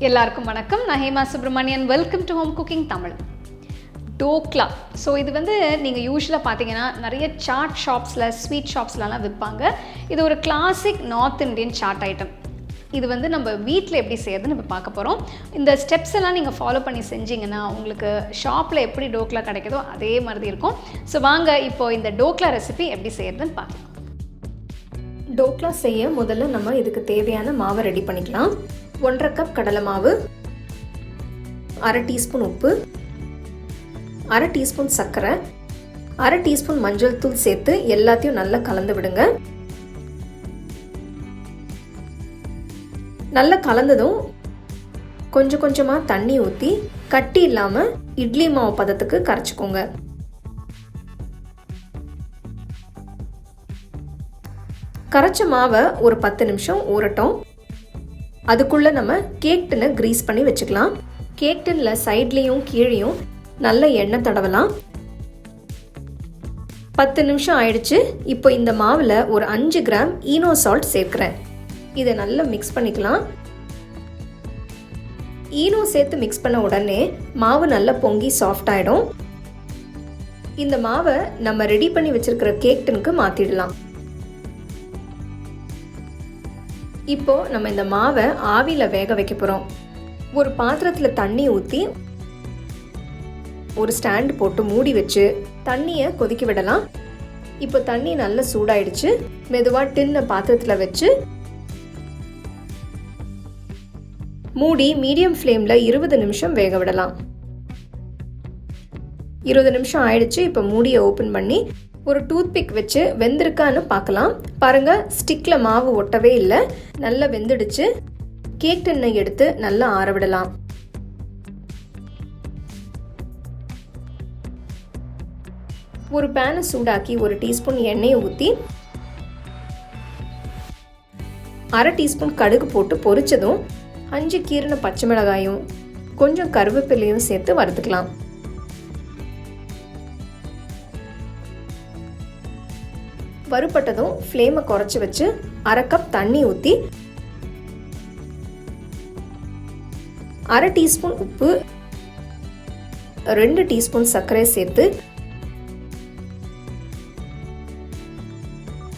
எல்லாருக்கும் வணக்கம். நான் Hema Subramanian. Welcome to home cooking Tamil. Dhokla. So இது வந்து நீங்கள் யூஸ்வலாக பார்த்தீங்கன்னா நிறைய சாட் ஷாப்ஸில் ஸ்வீட் ஷாப்ஸ்லலாம் விற்பாங்க. இது ஒரு classic North Indian chaat item. இது வந்து நம்ம வீட்டில் எப்படி செய்யறதுன்னு நம்ம பார்க்க போகிறோம். இந்த ஸ்டெப்ஸ் எல்லாம் நீங்கள் ஃபாலோ பண்ணி செஞ்சிங்கன்னா உங்களுக்கு ஷாப்பில் எப்படி டோக்லா கிடைக்குதோ அதே மாதிரி இருக்கும். ஸோ வாங்க இப்போ இந்த டோக்லா ரெசிபி எப்படி செய்யறதுன்னு பார்க்கலாம். டோக்லா செய்ய முதல்ல நம்ம இதுக்கு தேவையான மாவை ரெடி பண்ணிக்கலாம். 1.5 கப் கடலை மாவு, 1/2 டீஸ்பூன் உப்பு, 1/2 டீஸ்பூன் சர்க்கரை, 1/2 டீஸ்பூன் மஞ்சள் தூள் சேர்த்து எல்லாத்தையும் நல்லா கலந்து விடுங்க. நல்லா கலந்ததும் கொஞ்சம் கொஞ்சமாக தண்ணி ஊற்றி கட்டி இல்லாமல் இட்லி மாவு பதத்துக்கு கரைச்சிக்கோங்க. கரைச்ச மாவை ஒரு 10 நிமிஷம் ஊறட்டும். அதுக்குள்ளே நம்ம கேக் டின்னை க்ரீஸ் பண்ணி வச்சுக்கலாம். கேக் டின்னில் சைட்லேயும் கீழேயும் நல்ல எண்ணெய் தடவலாம். 10 நிமிஷம் ஆயிடுச்சு. இப்போ இந்த மாவில் ஒரு 5 கிராம் ஈனோ சால்ட் சேர்க்குறேன். இதை நல்லா மிக்ஸ் பண்ணிக்கலாம். ஈனோ சேர்த்து மிக்ஸ் பண்ண உடனே மாவு நல்லா பொங்கி சாஃப்ட் ஆகிடும். இந்த மாவை நம்ம ரெடி பண்ணி வச்சுருக்கிற கேக் டின்னுக்கு மாற்றிடலாம். இப்போ நம்ம இந்த மாவை ஆவியில் வேக வைக்க போகிறோம். ஒரு பாத்திரத்தில் தண்ணி ஊற்றி ஒரு ஸ்டாண்ட் போட்டு மூடி வச்சு தண்ணியை கொதிக்க விடலாம். இப்போ தண்ணி நல்லா சூடாயிடுச்சு. மெதுவாக டின்னை பாத்திரத்தில் வச்சு மூடி மீடியம் ஃப்ளேமில் 20 நிமிஷம் வேக விடலாம். 20 நிமிஷம் ஆயிடுச்சு. இப்போ மூடியை ஓப்பன் பண்ணி ஒரு டூத்பிக் வச்சு வெந்திருக்கான்னு பார்க்கலாம். பாருங்க, ஸ்டிக்ல மாவு ஒட்டவே இல்லை, நல்லா வெந்துடுச்சு. கேக் டின்னை எடுத்து நல்லா ஆற விடலாம். ஒரு பேனை சூடாக்கி 1 டீஸ்பூன் எண்ணெயை ஊற்றி 1/2 டீஸ்பூன் கடுகு போட்டு பொரிச்சதும் 5 கீறின பச்சை மிளகாயும் கொஞ்சம் கருவேப்பிலையும் சேர்த்து வறுத்துக்கலாம். வறுபட்டதும் ஃப்ளேமை குறைச்சி வச்சு 1/2 கப் தண்ணி ஊற்றி 1/2 டீஸ்பூன் உப்பு, 2 டீஸ்பூன் சர்க்கரை சேர்த்து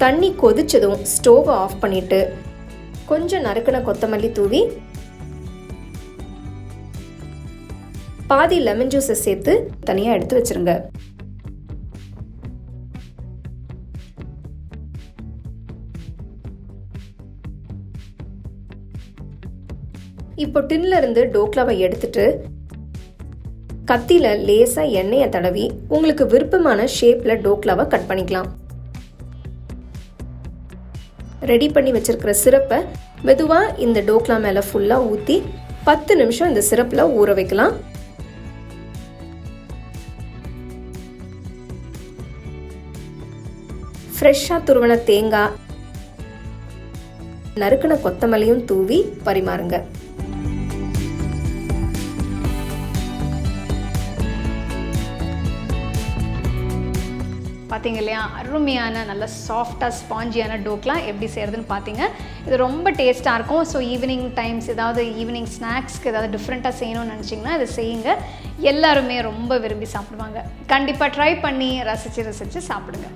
தண்ணி கொதிச்சதும் ஸ்டோவை ஆஃப் பண்ணிட்டு கொஞ்சம் நறுக்கின கொத்தமல்லி தூவி பாதி லெமன் ஜூஸை சேர்த்து தனியாக எடுத்து வச்சிருங்க. இப்போ டின்ல இருந்து டோக்லாவை எடுத்துட்டு கத்தியில லேசா எண்ணெயை தடவி உங்களுக்கு விருப்பமான ஷேப்ல டோக்லாவை கட் பண்ணிக்கலாம். ரெடி பண்ணி வச்சிருக்கிற சிரப்பை மெதுவா இந்த டோக்லா மேல ஃபுல்லா ஊத்தி 10 நிமிஷம் இந்த சிரப்ல ஊற வைக்கலாம். ஃப்ரெஷ்ஷா துருவன தேங்காய், நறுக்கின கொத்தமல்லியும் தூவி பரிமாறுங்க. பார்த்தீங்க இல்லையா, அருமையான நல்ல சாஃப்டாக ஸ்பாஞ்சியான டோக்லா எப்படி செய்கிறதுன்னு பார்த்தீங்க. இது ரொம்ப டேஸ்ட்டாக இருக்கும். ஸோ ஈவினிங் டைம்ஸ் ஏதாவது ஈவினிங் ஸ்நாக்ஸ்க்கு ஏதாவது டிஃப்ரெண்ட்டாக செய்யணும்னு நினச்சிங்கன்னா இதை செய்யுங்க. எல்லாருமே ரொம்ப விரும்பி சாப்பிடுவாங்க. கண்டிப்பாக ட்ரை பண்ணி ரசித்து சாப்பிடுங்க.